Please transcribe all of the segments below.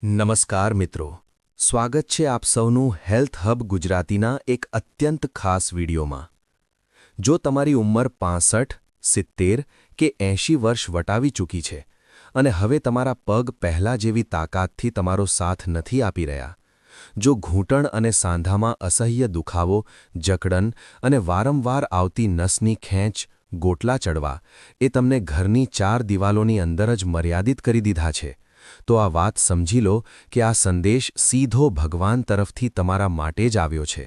નમસ્કાર મિત્રો, સ્વાગત છે આપ સૌનું હેલ્થ હબ ગુજરાતીના એક અત્યંત ખાસ વિડીયોમાં. જો તમારી ઉંમર 65, 70 કે 80 વર્ષ વટાવી ચૂકી છે અને હવે તમારા પગ પહેલા જેવી તાકાતથી તમારો સાથ નથી આપી રહ્યા, જો ઘૂંટણ અને સાંધામાં અસહ્ય દુખાવો, જકડન અને વારંવાર આવતી નસની ખેંચ, ગોટલા ચડવા એ તમને ઘરની 4 દિવાલોની અંદર જ મર્યાદિત કરી દીધા છે, તો આ વાત સમજી લો કે આ સંદેશ સીધો ભગવાન તરફથી તમારા માટે જ આવ્યો છે.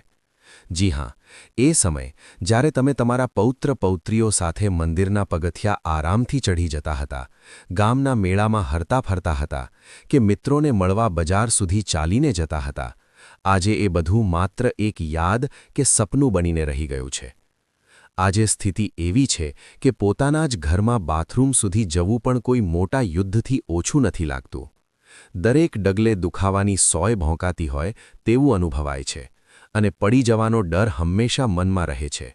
જી હાં, એ સમય જ્યારે તમે તમારા પૌત્ર-પૌત્રીઓ સાથે મંદિરના પગથિયા આરામથી ચઢી જતા હતા, ગામના મેળામાં હરતા ફરતા હતા કે મિત્રોને મળવા બજાર સુધી ચાલીને જતા હતા, આજે એ બધું માત્ર એક યાદ કે સપનું બનીને રહી ગયું છે. આજે સ્થિતિ એવી છે કે પોતાના જ ઘરમાં બાથરૂમ સુધી જવું પણ કોઈ મોટા યુદ્ધથી ઓછું નથી લાગતું. દરેક ડગલે દુખાવાની સોય ભોંકાતી હોય તેવું અનુભવાય છે અને પડી જવાનો ડર હંમેશા મનમાં રહે છે.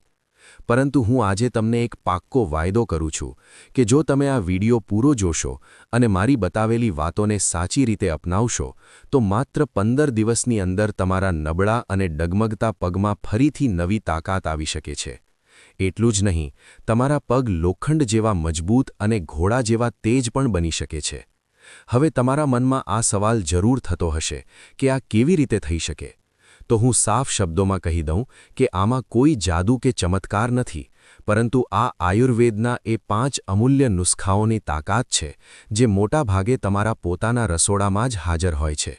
પરંતુ હું આજે તમને એક પાક્કો વાયદો કરું છું કે જો તમે આ વિડિયો પૂરો જોશો અને મારી બતાવેલી વાતોને સાચી રીતે અપનાવશો તો માત્ર 15 દિવસની અંદર તમારા નબળા અને ડગમગતા પગમાં ફરીથી નવી તાકાત આવી શકે છે. એટલું જ નહીં, તમારા પગ લોખંડ જેવા મજબૂત અને ઘોડા જેવા તેજ પણ બની શકે છે. હવે તમારા મનમાં આ સવાલ જરૂર થતો હશે કે આ કેવી રીતે થઈ શકે? તો હું સાફ શબ્દોમાં કહી દઉં કે આમાં કોઈ જાદુ કે ચમત્કાર નથી, પરંતુ આ આયુર્વેદના એ 5 અમૂલ્ય નુસ્ખાઓની તાકાત છે જે મોટા ભાગે તમારા પોતાના રસોડામાં જ હાજર હોય છે.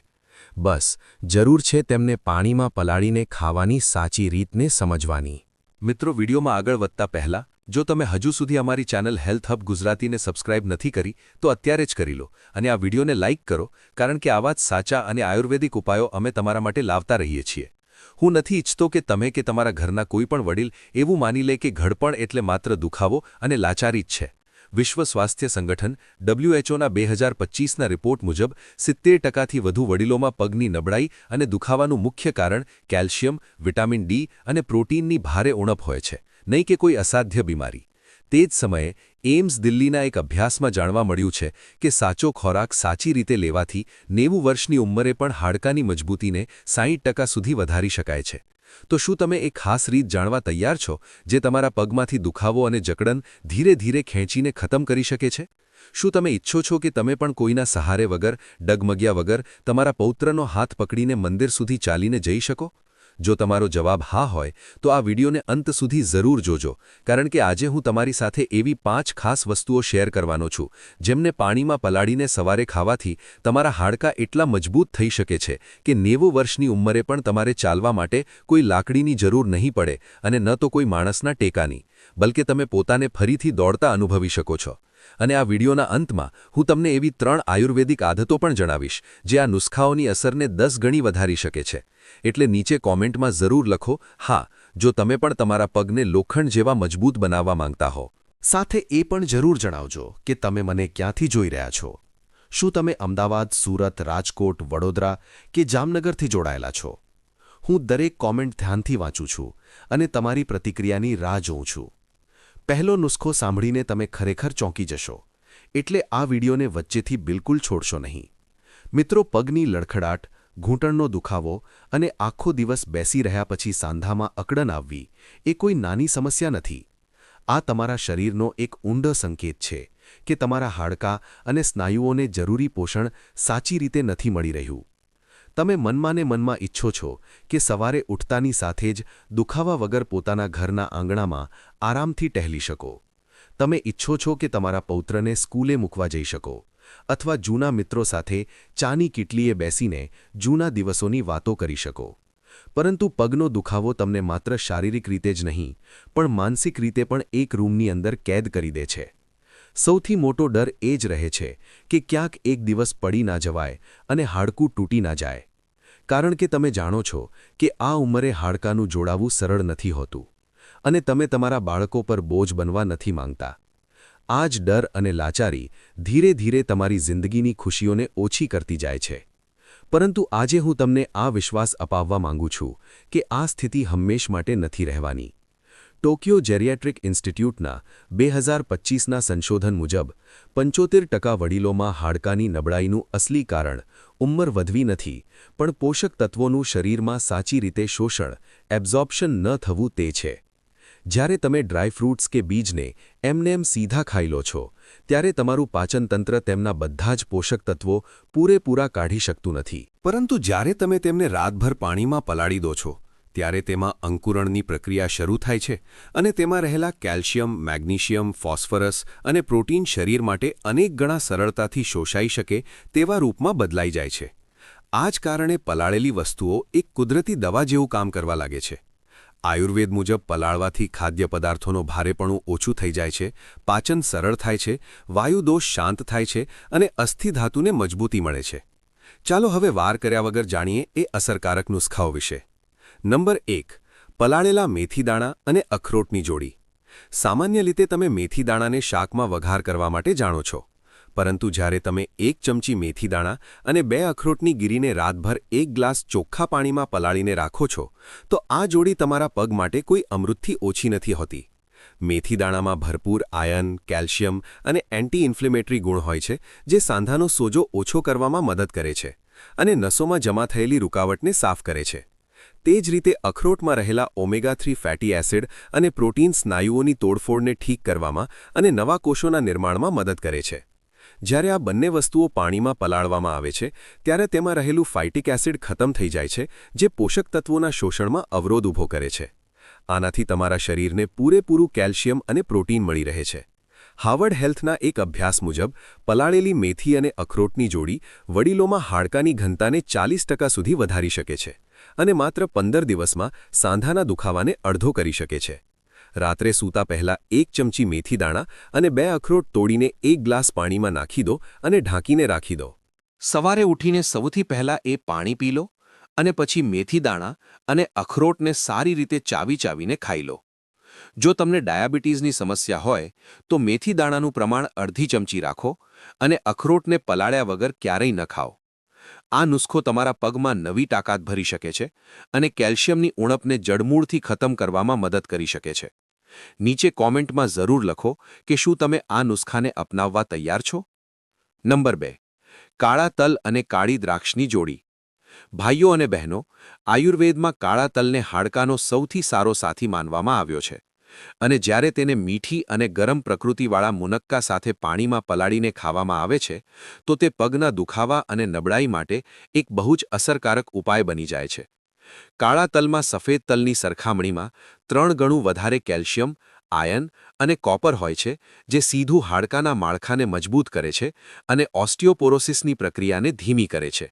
બસ જરૂર છે તેમને પાણીમાં પલાળીને ખાવાની સાચી રીતને સમજવાની. મિત્રો, વિડીયોમાં આગળ વધતા પહેલા જો તમે હજુ સુધી અમારી ચેનલ હેલ્થ હબ ગુજરાતીને સબસ્ક્રાઇબ નથી કરી તો અત્યારે જ કરી લો અને આ વિડીયોને લાઇક કરો, કારણ કે આવા જ સાચા અને આયુર્વેદિક ઉપાયો અમે તમારા માટે લાવતા રહીએ છીએ. હું નથી ઈચ્છતો કે તમે કે તમારા ઘરના કોઈ પણ વડીલ એવું માની લે કે ઘડપણ એટલે માત્ર દુખાવો અને લાચારી જ છે. વિશ્વ સ્વાસ્થ્ય સંગઠન WHOના 2025ના રિપોર્ટ મુજબ 70%થી વધુ વડીલોમાં પગની નબળાઈ અને દુખાવાનું મુખ્ય કારણ કેલ્શિયમ, વિટામિન ડી અને પ્રોટીનની ભારે ઉણપ હોય છે, નહીં કે કોઈ અસાધ્ય બીમારી. તે જ સમયે એમ્સ દિલ્હીના એક અભ્યાસમાં જાણવા મળ્યું છે કે સાચો ખોરાક સાચી રીતે લેવાથી 90 વર્ષની ઉંમરે પણ હાડકાની મજબૂતીને 60% સુધી વધારી શકાય છે. તો શું તમે એક ખાસ રીત જાણવા તૈયાર છો જે તમારા પગમાંથી દુખાવો અને જકડન ધીરે ધીરે ખેંચીને ખતમ કરી શકે છે? શું તમે ઈચ્છો છો કે તમે પણ કોઈના સહારે વગર, ડગમગ્યા વગર તમારા પૌત્રનો હાથ પકડીને મંદિર સુધી ચાલીને જઈ શકો? જો તમારો જવાબ હા હોય તો આ વિડીયોને અંત સુધી જરૂર જોજો, કારણ કે આજે હું તમારી સાથે એવી 5 ખાસ વસ્તુઓ શેર કરવાનો છું જેમને પાણીમાં પલાળીને સવારે ખાવાથી તમારા હાડકાં એટલા મજબૂત થઈ શકે છે કે 90 વર્ષની ઉંમરે પણ તમારે ચાલવા માટે કોઈ લાકડીની જરૂર નહીં પડે અને ન તો કોઈ માણસના ટેકાની, બલકે તમે પોતાને ફરીથી દોડતા અનુભવી શકો છો. અને આ વિડીયોના અંતમાં હું તમને એવી 3 આયુર્વેદિક આદતો પણ જણાવીશ જે આ નુસ્ખાઓની અસરને 10 ગણી વધારી શકે છે. એટલે નીચે કોમેન્ટમાં જરૂર લખો હા, જો તમે પણ તમારા પગને લોખંડ જેવા મજબૂત બનાવવા માંગતા હો. સાથે એ પણ જરૂર જણાવજો કે તમે મને ક્યાંથી જોઈ રહ્યા છો. શું તમે અમદાવાદ, સુરત, રાજકોટ, વડોદરા કે જામનગરથી જોડાયેલા છો? હું દરેક કોમેન્ટ ધ્યાનથી વાંચું છું અને તમારી પ્રતિક્રિયાની રાહ જોઉં છું. પહેલો નુસ્ખો સાંભળીને તમે ખરેખર ચોંકી જશો, એટલે આ વિડીયોને વચ્ચેથી બિલકુલ છોડશો નહીં. મિત્રો, પગની લડખડાટ, ઘૂંટણનો દુખાવો અને આખો દિવસ બેસી રહ્યા પછી સાંધામાં અકડન આવવી એ કોઈ નાની સમસ્યા નથી. આ તમારા શરીરનો એક ઊંડો સંકેત છે કે તમારા હાડકાં અને સ્નાયુઓને જરૂરી પોષણ સાચી રીતે નથી મળી રહ્યું. તમે મનમાં ને મનમાં ઈચ્છો છો કે સવારે ઉઠતાની સાથે જ દુખાવા વગર પોતાના ઘરના આંગણામાં આરામથી ટહેલી શકો. તમે ઈચ્છો છો કે તમારા પૌત્રને સ્કૂલે મૂકવા જઈ શકો અથવા જૂના મિત્રો સાથે ચાની કીટલીએ બેસીને જૂના દિવસોની વાતો કરી શકો. પરંતુ પગનો દુખાવો તમને માત્ર શારીરિક રીતે જ નહીં પણ માનસિક રીતે પણ એક રૂમની અંદર કેદ કરી દે છે. સૌથી મોટો ડર એ જ રહે છે કે ક્યાંક એક દિવસ પડી ના જવાય અને હાડકું તૂટી ના જાય, કારણ કે તમે જાણો છો કે આ ઉંમરે હાડકાનું જોડાવું સરળ નથી હોતું અને તમે તમારા બાળકો પર બોજ બનવા નથી માંગતા. આ જ ડર અને લાચારી ધીરે ધીરે તમારી જિંદગીની ખુશીઓને ઓછી કરતી જાય છે. પરંતુ આજે હું તમને આ વિશ્વાસ અપાવવા માંગુ છું કે આ સ્થિતિ હંમેશ માટે નથી રહેવાની. ટોક્યો જેરિયાટ્રિક ઇન્સ્ટિટ્યૂટના 2025ના સંશોધન મુજબ 75% વડીલોમાં હાડકાની નબળાઈનું અસલી કારણ ઉંમર વધવી નથી, પણ પોષક તત્વોનું શરીરમાં સાચી રીતે શોષણ, એબ્ઝોર્પ્શન ન થવું તે છે. જ્યારે તમે ડ્રાયફ્રૂટ્સ કે બીજને એમનેમ સીધા ખાઈ લો છો, ત્યારે તમારું પાચનતંત્ર તેમના બધા જ પોષક તત્વો પૂરેપૂરા કાઢી શકતું નથી. પરંતુ જ્યારે તમે તેમને રાતભર પાણીમાં પલાળી દો છો, ત્યારે તેમાં અંકુરણની પ્રક્રિયા શરૂ થાય છે અને તેમાં રહેલા કેલ્શિયમ, મેગ્નેશિયમ, ફોસ્ફરસ અને પ્રોટીન શરીર માટે અનેક ગણા સરળતાથી શોષાઈ શકે તેવા રૂપમાં બદલાઈ જાય છે. આ જ કારણે પલાળેલી વસ્તુઓ એક કુદરતી દવા જેવું કામ કરવા લાગે છે. આયુર્વેદ મુજબ પલાળવાથી ખાદ્ય પદાર્થોનું ભારેપણું ઓછું થઈ જાય છે, પાચન સરળ થાય છે, વાયુદોષ શાંત થાય છે અને અસ્થિધાતુને મજબૂતી મળે છે. ચાલો હવે વાર કર્યા વગર જાણીએ એ અસરકારક નુસ્ખાઓ વિશે. નંબર 1. પલાળેલા મેથીદાણા અને અખરોટની જોડી. સામાન્ય રીતે તમે મેથીદાણાને શાકમાં વઘાર કરવા માટે જાણો છો, પરંતુ જ્યારે તમે 1 ચમચી મેથીદાણા અને 2 અખરોટની ગીરીને રાતભર 1 ગ્લાસ ચોખ્ખા પાણીમાં પલાળીને રાખો છો, તો આ જોડી તમારા પગ માટે કોઈ અમૃતથી ઓછી નથી હોતી. મેથીદાણામાં ભરપૂર આયર્ન, કેલ્શિયમ અને એન્ટી ઇન્ફ્લેમેટરી ગુણ હોય છે, જે સાંધાનો સોજો ઓછો કરવામાં મદદ કરે છે અને નસોમાં જમા થયેલી રૂકાવટને સાફ કરે છે. તે જ રીતે અખરોટમાં રહેલા ઓમેગા-3 ફેટી એસિડ અને પ્રોટીન સ્નાયુઓની તોડફોડને ઠીક કરવામાં અને નવા કોષોના નિર્માણમાં મદદ કરે છે. જ્યારે આ બંને વસ્તુઓ પાણીમાં પલાળવામાં આવે છે, ત્યારે તેમાં રહેલું ફાઇટિક એસિડ ખતમ થઈ જાય છે, જે પોષક તત્વોના શોષણમાં અવરોધ ઊભો કરે છે. આનાથી તમારા શરીરને પૂરેપૂરું કેલ્શિયમ અને પ્રોટીન મળી રહે છે. હાર્વર્ડ હેલ્થના એક અભ્યાસ મુજબ પલાળેલી મેથી અને અખરોટની જોડી વડીલોમાં હાડકાની ઘનતાને 40% સુધી વધારી શકે છે અને માત્ર 15 દિવસમાં સાંધાના દુખાવાને અડધો કરી શકે છે. રાત્રે સૂતા પહેલા 1 ચમચી મેથી દાણા અને 2 અખરોટ તોડીને 1 ગ્લાસ પાણીમાં નાખી દો અને ઢાંકીને રાખી દો. સવારે ઉઠીને સૌથી પહેલા એ પાણી પી લો અને પછી મેથી દાણા અને અખરોટને સારી રીતે ચાવીને ખાઈ લો. જો તમને ડાયાબિટીસની સમસ્યા હોય તો મેથી દાણાનું પ્રમાણ અડધી ચમચી રાખો અને અખરોટને પલાળ્યા વગર ક્યારેય ન ખાઓ. આ નુસ્ખો તમારા પગમાં નવી તાકાત ભરી શકે છે અને કેલ્શિયમની ઉણપને જડમૂળથી ખતમ કરવામાં મદદ કરી શકે છે. નીચે કોમેન્ટમાં જરૂર લખો કે શું તમે આ નુસ્ખાને અપનાવવા તૈયાર છો. નંબર 2. કાળા તલ અને કાળી દ્રાક્ષની જોડી. ભાઈઓ અને બહેનો, આયુર્વેદમાં કાળા તલને હાડકાનો સૌથી સારો સાથી માનવામાં આવ્યો છે અને જ્યારે તેને મીઠી અને ગરમ પ્રકૃતિવાળા મુનક્કા સાથે પાણીમાં પલાળીને ખાવામાં આવે છે, તો તે પગના દુખાવા અને નબળાઈ માટે એક બહુ જ અસરકારક ઉપાય બની જાય છે. કાળા તલમાં સફેદ તલની સરખામણીમાં 3 ગણું વધારે કેલ્શિયમ, આયર્ન અને કોપર હોય છે, જે સીધું હાડકાના માળખાને મજબૂત કરે છે અને ઓસ્ટિયોપોરોસિસની પ્રક્રિયાને ધીમી કરે છે.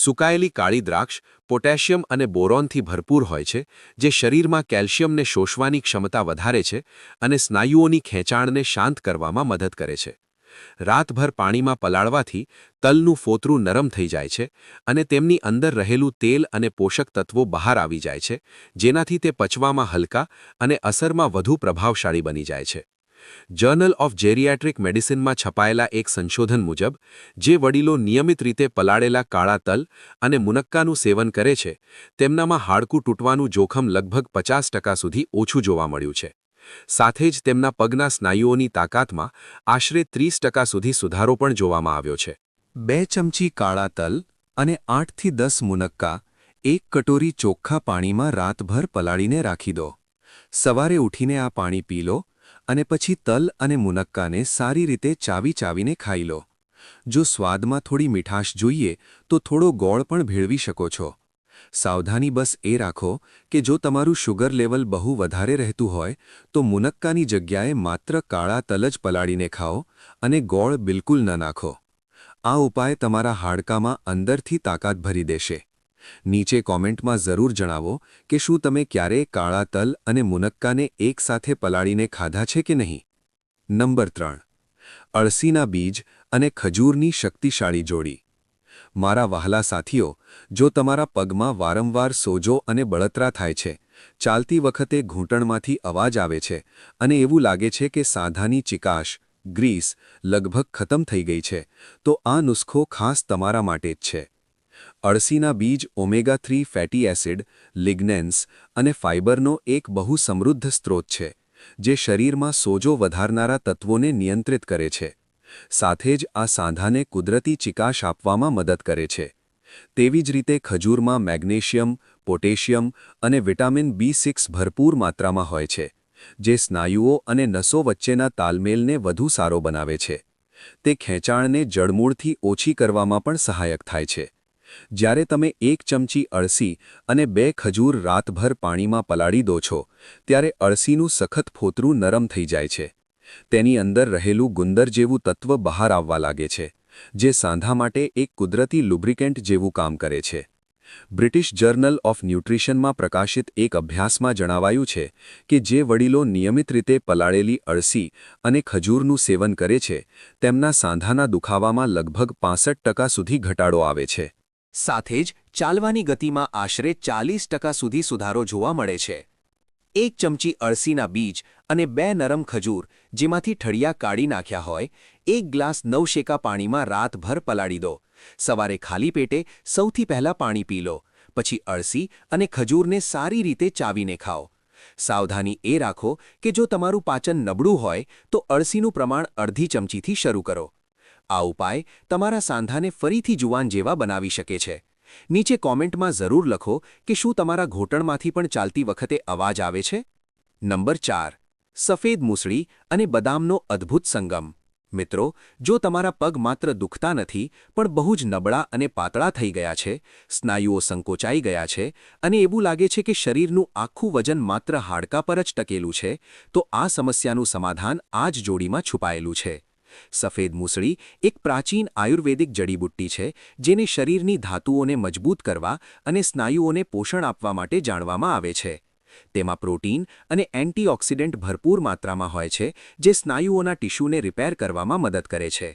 સુકાયેલી કાળી દ્રાક્ષ પોટેશિયમ અને બોરોનથી ભરપૂર હોય છે, જે શરીરમાં કેલ્શિયમને શોષવાની ક્ષમતા વધારે છે અને સ્નાયુઓની ખેંચાણને શાંત કરવામાં મદદ કરે છે. રાતભર પાણીમાં પલાળવાથી તલનું ફોતરું નરમ થઈ જાય છે અને તેમની અંદર રહેલું તેલ અને પોષક તત્વો બહાર આવી જાય છે, જેનાથી તે પચવામાં હલકા અને અસરમાં વધુ પ્રભાવશાળી બની જાય છે. જર્નલ ઓફ જેરિયાટ્રિક મેડિસિનમાં છપાયેલા એક સંશોધન મુજબ, જે વડીલો નિયમિત રીતે પલાળેલા કાળા તલ અને મુનક્કાનું સેવન કરે છે, તેમનામાં હાડકું તૂટવાનું જોખમ લગભગ 50% સુધી ઓછું જોવા મળ્યું છે. સાથે જ તેમના પગના સ્નાયુઓની તાકાતમાં આશરે 30% સુધી સુધારો પણ જોવામાં આવ્યો છે. 2 ચમચી કાળા તલ અને 8 થી 10 મુનક્કા 1 કટોરી ચોખ્ખા પાણીમાં રાતભર પલાળીને રાખી દો. સવારે ઉઠીને આ પાણી પી લો અને પછી તલ અને મુનક્કાને સારી રીતે ચાવીને ખાઈ લો. જો સ્વાદમાં થોડી મીઠાશ જોઈએ તો થોડો ગોળ પણ ભેળવી શકો છો. સાવધાની બસ એ રાખો કે જો તમારું શુગર લેવલ બહુ વધારે રહેતું હોય તો મુનક્કાની જગ્યાએ માત્ર કાળા તલ જ પલાળીને ખાઓ અને ગોળ બિલકુલ ન નાખો. આ ઉપાય તમારા હાડકામાં અંદરથી તાકાત ભરી દેશે. નીચે કોમેન્ટમાં જરૂર જણાવો કે શું તમે ક્યારેય કાળા તલ અને મુનક્કાને એકસાથે પલાળીને ખાધા છે કે નહીં. નંબર 3. અળસીના બીજ અને ખજૂરની શક્તિશાળી જોડી. મારા વહાલા સાથીઓ, જો તમારા પગમાં વારંવાર સોજો અને બળતરા થાય છે, ચાલતી વખતે ઘૂંટણમાંથી અવાજ આવે છે અને એવું લાગે છે કે સાંધાની ચિકાશ, ગ્રીસ લગભગ ખતમ થઈ ગઈ છે, તો આ નુસ્ખો ખાસ તમારા માટે જ છે. અળસીના બીજ ઓમેગા-3 ફેટી એસિડ, લિગ્નેન્સ અને ફાઇબરનો એક બહુ સમૃદ્ધ સ્ત્રોત છે, જે શરીરમાં સોજો વધારનારા તત્વોને નિયંત્રિત કરે છે. સાથે જ આ સાંધાને કુદરતી ચિકાશ આપવામાં મદદ કરે છે. તેવી જ રીતે ખજૂરમાં મેગ્નેશિયમ, પોટેશિયમ અને વિટામિન B6 ભરપૂર માત્રામાં હોય છે, જે સ્નાયુઓ અને નસો વચ્ચેના તાલમેલને વધુ સારો બનાવે છે. તે ખેંચાણને જડમૂળથી ઓછી કરવામાં પણ સહાયક થાય છે. જ્યારે તમે 1 ચમચી અળસી અને 2 ખજૂર રાતભર પાણીમાં પલાળી દો છો, ત્યારે અળસીનું સખત ફોતરું નરમ થઈ જાય છે. તેની અંદર રહેલું ગુંદર જેવું તત્વ બહાર આવવા લાગે છે, જે સાંધા માટે એક કુદરતી લુબ્રિકેન્ટ જેવું કામ કરે છે. બ્રિટિશ જર્નલ ઓફ ન્યુટ્રિશનમાં પ્રકાશિત એક અભ્યાસમાં જણાવાયું છે કે જે વડીલો નિયમિત રીતે પલાળેલી અળસી અને ખજૂરનું સેવન કરે છે, તેમના સાંધાના દુખાવામાં લગભગ 65% સુધી ઘટાડો આવે છે. સાથે જ ચાલવાની ગતિમાં આશરે 40% સુધી સુધારો જોવા મળે છે. 1 ચમચી અળસીના બીજ અને 2 નરમ ખજૂર, જેમાંથી ઠળિયા કાઢી નાખ્યા હોય, 1 ગ્લાસ નવશેકા પાણીમાં રાતભર પલાળી દો. સવારે ખાલી પેટે સૌથી પહેલાં પાણી પી લો, પછી અળસી અને ખજૂરને સારી રીતે ચાવીને ખાઓ. સાવધાની એ રાખો કે જો તમારું પાચન નબળું હોય તો અળસીનું પ્રમાણ અડધી ચમચીથી શરૂ કરો. આ ઉપાય તમારા સાંધાને ફરીથી જુવાન જેવા બનાવી શકે છે. નીચે કોમેન્ટમાં જરૂર લખો કે શું તમારા ઘૂંટણમાંથી પણ ચાલતી વખતે અવાજ આવે છે? નંબર 4. સફેદ મૂસળી અને બદામનો અદ્ભુત સંગમ. મિત્રો, જો તમારા પગ માત્ર દુખતા નથી પણ બહુ જ નબળા અને પાતળા થઈ ગયા છે, સ્નાયુઓ સંકોચાઈ ગયા છે અને એવું લાગે છે કે શરીરનું આખું વજન માત્ર હાડકાં પર જ ટકેલું છે, તો આ સમસ્યાનું સમાધાન આ જ જોડીમાં છુપાયેલું છે. સફેદ મૂસળી એક પ્રાચીન આયુર્વેદિક જડીબુટ્ટી છે, જેને શરીરની ધાતુઓને મજબૂત કરવા અને સ્નાયુઓને પોષણ આપવા માટે જાણવામાં આવે છે. તેમાં પ્રોટીન અને એન્ટીઓક્સિડન્ટ ભરપૂર માત્રામાં હોય છે, જે સ્નાયુઓના ટિશ્યુને રિપેર કરવામાં મદદ કરે છે.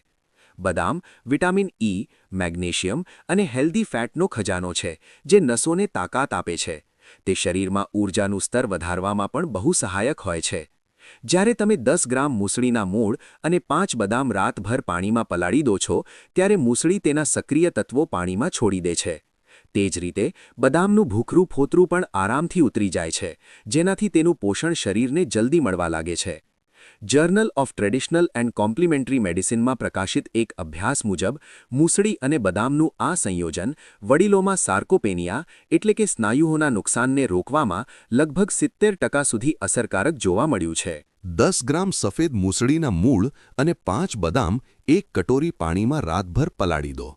બદામ વિટામિન E, મેગ્નેશિયમ અને હેલ્ધી ફેટનો ખજાનો છે, જે નસોને તાકાત આપે છે. તે શરીરમાં ઊર્જાનું સ્તર વધારવામાં પણ બહુ સહાયક હોય છે. જ્યારે તમે 10 ગ્રામ મૂસળીના મૂળ અને 5 બદામ રાતભર પાણીમાં પલાળી દો છો, ત્યારે મૂસળી તેના સક્રિય તત્વો પાણીમાં છોડી દે છે. તે જ રીતે બદામનું ભૂખરું ફોતરું પણ આરામથી ઉતરી જાય છે, જેનાથી તેનું પોષણ શરીરને જલ્દી મળવા લાગે છે. Journal of traditional and complementary મેડિસિનમાં પ્રકાશિત એક અભ્યાસ મુજબ મૂસળી અને બદામનું આ સંયોજન વડીલોમાં સાર્કોપેનિયા એટલે કે સ્નાયુઓના નુકસાનને રોકવામાં લગભગ 70% સુધી અસરકારક જોવા મળ્યું છે. 10 ગ્રામ સફેદ મૂસળીના મૂળ અને 5 બદામ 1 કટોરી પાણીમાં રાતભર પલાળી દો.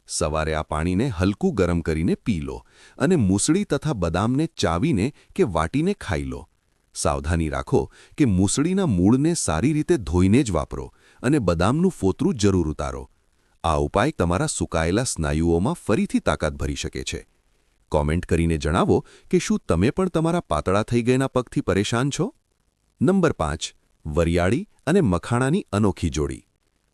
સવારે આ પાણીને હલકું ગરમ કરીને પી લો અને મૂસળી તથા બદામને ચાવીને કે વાટીને ખાઈ લો. સાવધાની રાખો કે મૂસળીના મૂળને સારી રીતે ધોઈને જ વાપરો અને બદામનું ફોતરું જરૂર ઉતારો. આ ઉપાય તમારા સુકાયેલા સ્નાયુઓમાં ફરીથી તાકાત ભરી શકે છે. કોમેન્ટ કરીને જણાવો કે શું તમે પણ તમારા પાતળા થઈ ગયેલા પગથી પરેશાન છો? નંબર 5. વરિયાળી અને મખાણાની અનોખી જોડી.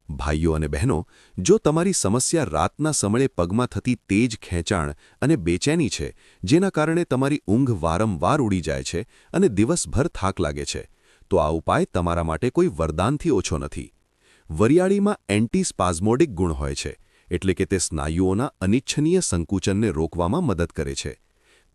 ભાઈઓ અને બહેનો, જો તમારી સમસ્યા રાતના સમયે પગમાં થતી તેજ ખેંચાણ અને બેચેની છે, જેના કારણે તમારી ઊંઘ વારંવાર ઉડી જાય છે અને દિવસભર થાક લાગે છે, તો આ ઉપાય તમારા માટે કોઈ વરદાનથી ઓછો નથી. વરિયાળીમાં એન્ટીસ્પાઝમોડિક ગુણ હોય છે, એટલે કે તે સ્નાયુઓના અનિચ્છનીય સંકુચનને રોકવામાં મદદ કરે છે.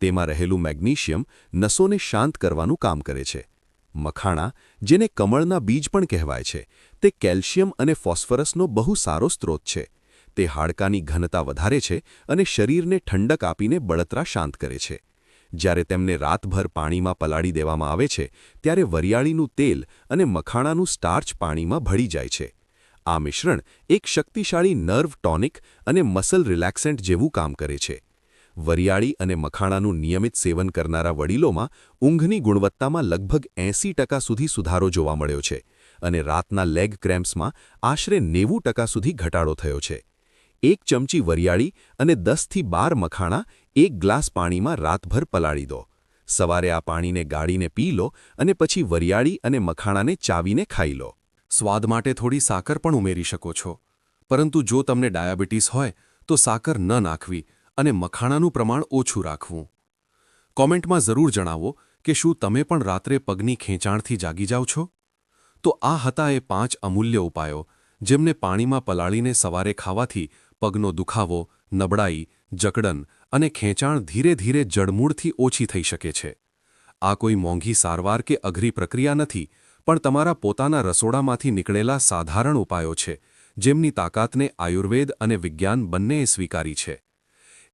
તેમાં રહેલું મેગ્નેશિયમ નસોને શાંત કરવાનું કામ કરે છે. મખાણા, જેને કમળના બીજ પણ કહેવાય છે, તે કેલ્શિયમ અને ફોસ્ફરસનો બહુ સારો સ્ત્રોત છે. તે હાડકાની ઘનતા વધારે છે અને શરીરને ઠંડક આપીને બળતરા શાંત કરે છે. જ્યારે તેમને રાતભર પાણીમાં પલાળી દેવામાં આવે છે, ત્યારે વરિયાળીનું તેલ અને મખાણાનું સ્ટાર્ચ પાણીમાં ભળી જાય છે. આ મિશ્રણ એક શક્તિશાળી નર્વ ટોનિક અને મસલ રિલેક્સન્ટ જેવું કામ કરે છે. વરિયાળી અને મખાણાનું નિયમિત સેવન કરનારા વડીલોમાં ઊંઘની ગુણવત્તામાં લગભગ 80% સુધી સુધારો જોવા મળ્યો છે અને રાતના લેગ ક્રેમ્પ્સમાં આશરે 90% સુધી ઘટાડો થયો છે. 1 ચમચી વરિયાળી અને 10થી 12 મખાણા 1 ગ્લાસ પાણીમાં રાતભર પલાળી દો. સવારે આ પાણીને ગાળીને પી લો અને પછી વરિયાળી અને મખાણાને ચાવીને ખાઈ લો. સ્વાદ માટે થોડી સાકર પણ ઉમેરી શકો છો, પરંતુ જો તમને ડાયાબિટીસ હોય તો સાકર ન નાખવી અને મખાણાનું પ્રમાણ ઓછું રાખવું. કોમેન્ટમાં જરૂર જણાવો કે શું તમે પણ રાત્રે પગની ખેંચાણથી જાગી જાઓ છો? તો આ હતા એ 5 અમૂલ્ય ઉપાયો, જેમને પાણીમાં પલાળીને સવારે ખાવાથી પગનો દુખાવો, નબળાઈ, જકડન અને ખેંચાણ ધીરે ધીરે જડમૂળથી ઓછી થઈ શકે છે. આ કોઈ મોંઘી સારવાર કે અઘરી પ્રક્રિયા નથી, પણ તમારા પોતાના રસોડામાંથી નીકળેલા સાધારણ ઉપાયો છે, જેમની તાકાતને આયુર્વેદ અને વિજ્ઞાન બંનેએ સ્વીકારી છે.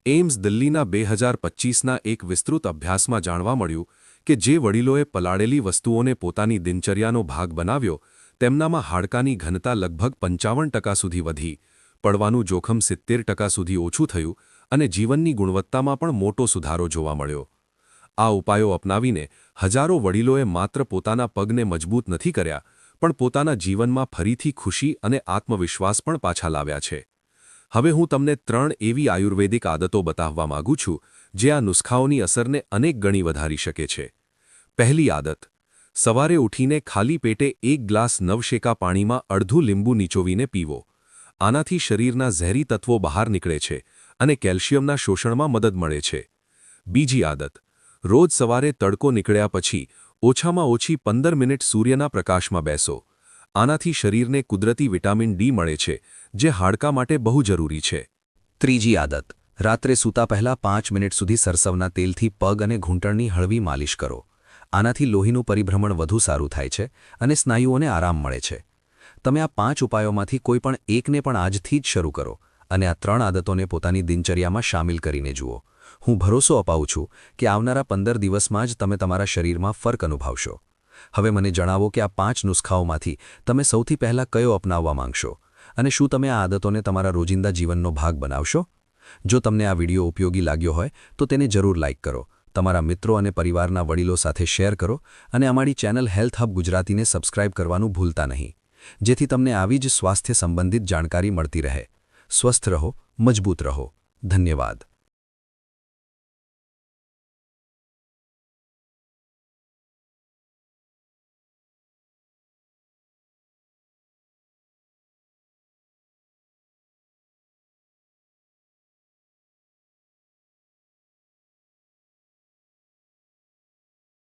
એમ્સ દિલ્હીના 2025ના એક વિસ્તૃત અભ્યાસમાં જાણવા મળ્યું કે જે વડીલોએ પલાળેલી વસ્તુઓને પોતાની દિનચર્યાનો ભાગ બનાવ્યો તેમનામાં હાડકાની ઘનતા લગભગ 55% સુધી વધી, પડવાનું જોખમ 70% સુધી ઓછું થયું અને જીવનની ગુણવત્તામાં પણ મોટો સુધારો જોવા મળ્યો. આ ઉપાયો અપનાવીને હજારો વડીલોએ માત્ર પોતાના પગને મજબૂત નથી કર્યા પણ પોતાના જીવનમાં ફરીથી ખુશી અને આત્મવિશ્વાસ પણ પાછા લાવ્યા છે. હવે હું તમને 3 એવી આયુર્વેદિક આદતો બતાવવા માંગુ છું જે આ નુસ્ખાઓની અસરને અનેક ગણી વધારી શકે છે. પહેલી આદત: સવારે ઉઠીને ખાલી પેટે 1 ગ્લાસ નવશેકા પાણીમાં અડધું લીંબુ નીચોવીને પીવો. આનાથી શરીરના ઝેરી તત્વો બહાર નીકળે છે અને કેલ્શિયમના શોષણમાં મદદ મળે છે. બીજી આદત: રોજ સવારે તડકો નીકળ્યા પછી ઓછામાં ઓછી 15 મિનિટ સૂર્યના પ્રકાશમાં બેસો. આનાથી શરીરને કુદરતી વિટામિન ડી મળે છે જે હાડકાં માટે બહુ જરૂરી છે. ત્રીજી આદત: રાત્રે સૂતા પહેલાં 5 મિનિટ સુધી સરસવના તેલથી પગ અને ઘૂંટણની હળવી માલિશ કરો. આનાથી લોહીનું પરિભ્રમણ વધુ સારું થાય છે અને સ્નાયુઓને આરામ મળે છે. તમે આ 5 ઉપાયોમાંથી કોઈ પણ એકને પણ આજથી જ શરૂ કરો અને આ 3 આદતોને પોતાની દિનચર્યામાં શામેલ કરીને જુઓ. હું ભરોસો અપાવું છું કે આવનારા 15 દિવસમાં જ તમે તમારા શરીરમાં ફરક અનુભવશો. હવે મને જણાવો કે આ 5 નુસ્ખાઓમાંથી તમે સૌથી પહેલાં કયો અપનાવવા માંગશો અને શું તમે આ આદતોને તમારા રોજિંદા જીવનનો ભાગ બનાવશો? જો તમને આ વિડિયો ઉપયોગી લાગ્યો હોય તો તેને જરૂર લાઇક કરો, તમારા મિત્રો અને પરિવારના વડીલો સાથે શેર કરો અને અમારી ચેનલ હેલ્થ હબ ગુજરાતીને સબસ્ક્રાઇબ કરવાનું ભૂલતા નહીં, જેથી તમને આવી જ સ્વાસ્થ્ય સંબંધિત જાણકારી મળતી રહે. સ્વસ્થ રહો, મજબૂત રહો. ધન્યવાદ.